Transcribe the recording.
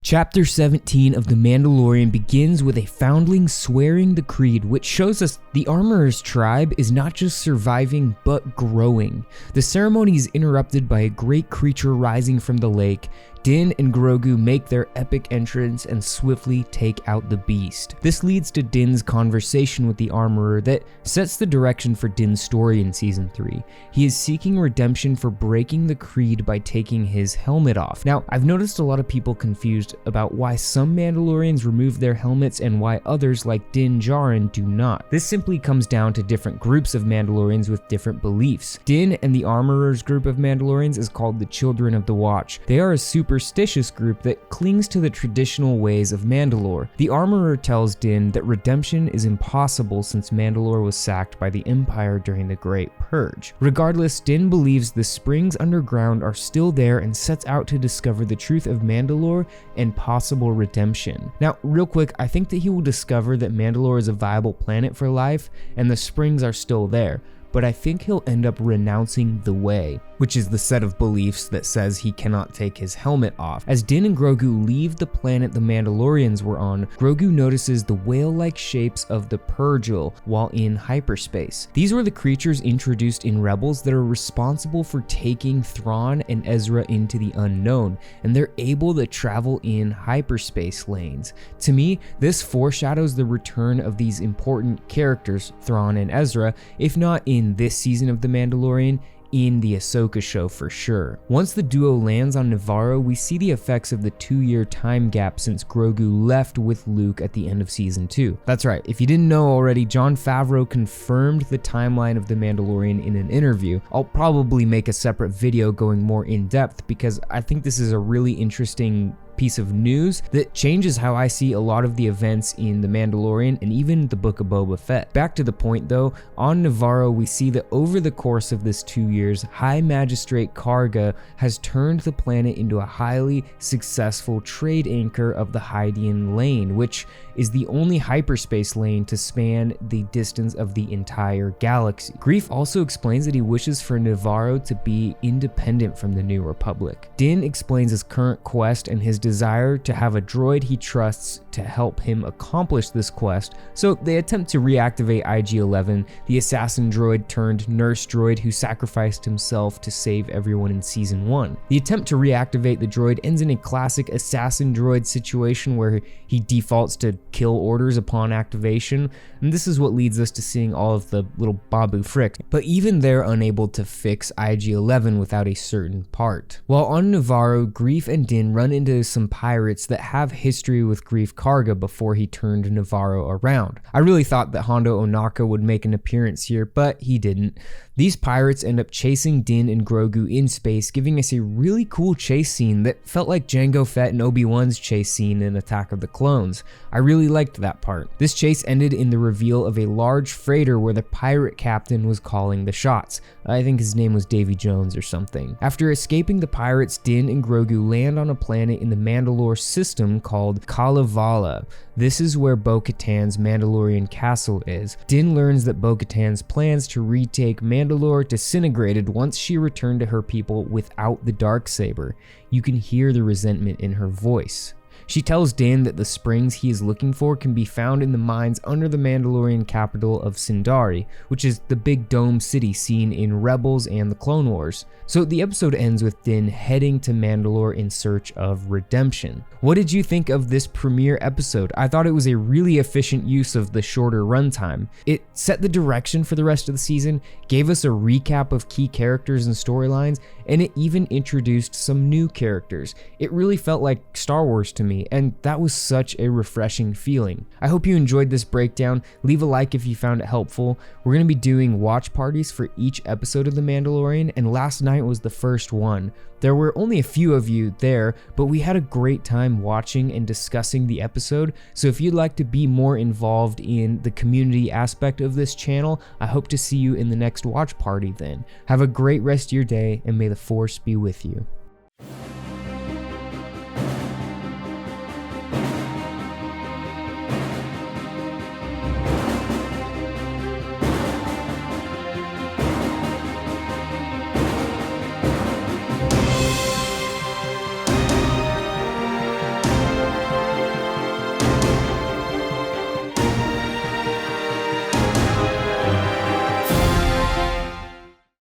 Chapter 17 of The Mandalorian begins with a Foundling swearing the creed, which shows us the Armorer's tribe is not just surviving, but growing. The ceremony is interrupted by a great creature rising from the lake. Din and Grogu make their epic entrance and swiftly take out the beast. This leads to Din's conversation with the Armorer that sets the direction for Din's story in Season 3. He is seeking redemption for breaking the creed by taking his helmet off. Now, I've noticed a lot of people confused about why some Mandalorians remove their helmets and why others like Din Djarin do not. This simply comes down to different groups of Mandalorians with different beliefs. Din and the Armorer's group of Mandalorians is called the Children of the Watch. They are a superstitious group that clings to the traditional ways of Mandalore. The Armorer tells Din that redemption is impossible since Mandalore was sacked by the Empire during the Great Purge. Regardless, Din believes the springs underground are still there and sets out to discover the truth of Mandalore and possible redemption. Now, real quick, I think that he will discover that Mandalore is a viable planet for life and the springs are still there. But I think he'll end up renouncing the way, which is the set of beliefs that says he cannot take his helmet off. As Din and Grogu leave the planet the Mandalorians were on, Grogu notices the whale-like shapes of the Purrgil while in hyperspace. These were the creatures introduced in Rebels that are responsible for taking Thrawn and Ezra into the unknown, and they're able to travel in hyperspace lanes. To me, this foreshadows the return of these important characters, Thrawn and Ezra, if not in this season of The Mandalorian, in the Ahsoka show for sure. Once the duo lands on Nevarro, we see the effects of the 2-year time gap since Grogu left with Luke at the end of Season 2. That's right, if you didn't know already, Jon Favreau confirmed the timeline of The Mandalorian in an interview. I'll probably make a separate video going more in depth because I think this is a really interesting piece of news that changes how I see a lot of the events in The Mandalorian and even the Book of Boba Fett. Back to the point though, on Nevarro we see that over the course of this 2 years, High Magistrate Karga has turned the planet into a highly successful trade anchor of the Hydian lane, which is the only hyperspace lane to span the distance of the entire galaxy. Greef also explains that he wishes for Nevarro to be independent from the New Republic. Din explains his current quest and his desire to have a droid he trusts to help him accomplish this quest, so they attempt to reactivate IG-11, the assassin droid turned nurse droid who sacrificed himself to save everyone in Season 1. The attempt to reactivate the droid ends in a classic assassin droid situation where he defaults to kill orders upon activation, and this is what leads us to seeing all of the little Babu Fricks, but even they're unable to fix IG-11 without a certain part. While on Nevarro, Greef and Din run into some pirates that have history with Greef Karga before he turned Nevarro around. I really thought that Hondo Ohnaka would make an appearance here, but he didn't. These pirates end up chasing Din and Grogu in space, giving us a really cool chase scene that felt like Jango Fett and Obi-Wan's chase scene in Attack of the Clones. I really liked that part. This chase ended in the reveal of a large freighter where the pirate captain was calling the shots. I think his name was Davy Jones or something. After escaping the pirates, Din and Grogu land on a planet in the Mandalore system called Kalevala. This is where Bo-Katan's Mandalorian castle is. Din learns that Bo-Katan's plans to retake Mandalore disintegrated once she returned to her people without the Darksaber. You can hear the resentment in her voice. She tells Din that the springs he is looking for can be found in the mines under the Mandalorian capital of Sindari, which is the big dome city seen in Rebels and the Clone Wars. So the episode ends with Din heading to Mandalore in search of redemption. What did you think of this premiere episode? I thought it was a really efficient use of the shorter runtime. It set the direction for the rest of the season, gave us a recap of key characters and storylines, and it even introduced some new characters. It really felt like Star Wars to me, and that was such a refreshing feeling. I hope you enjoyed this breakdown. Leave a like if you found it helpful. We're going to be doing watch parties for each episode of The Mandalorian, and last night was the first one. There were only a few of you there, but we had a great time watching and discussing the episode, so if you'd like to be more involved in the community aspect of this channel, I hope to see you in the next watch party then. Have a great rest of your day, and may the Force be with you.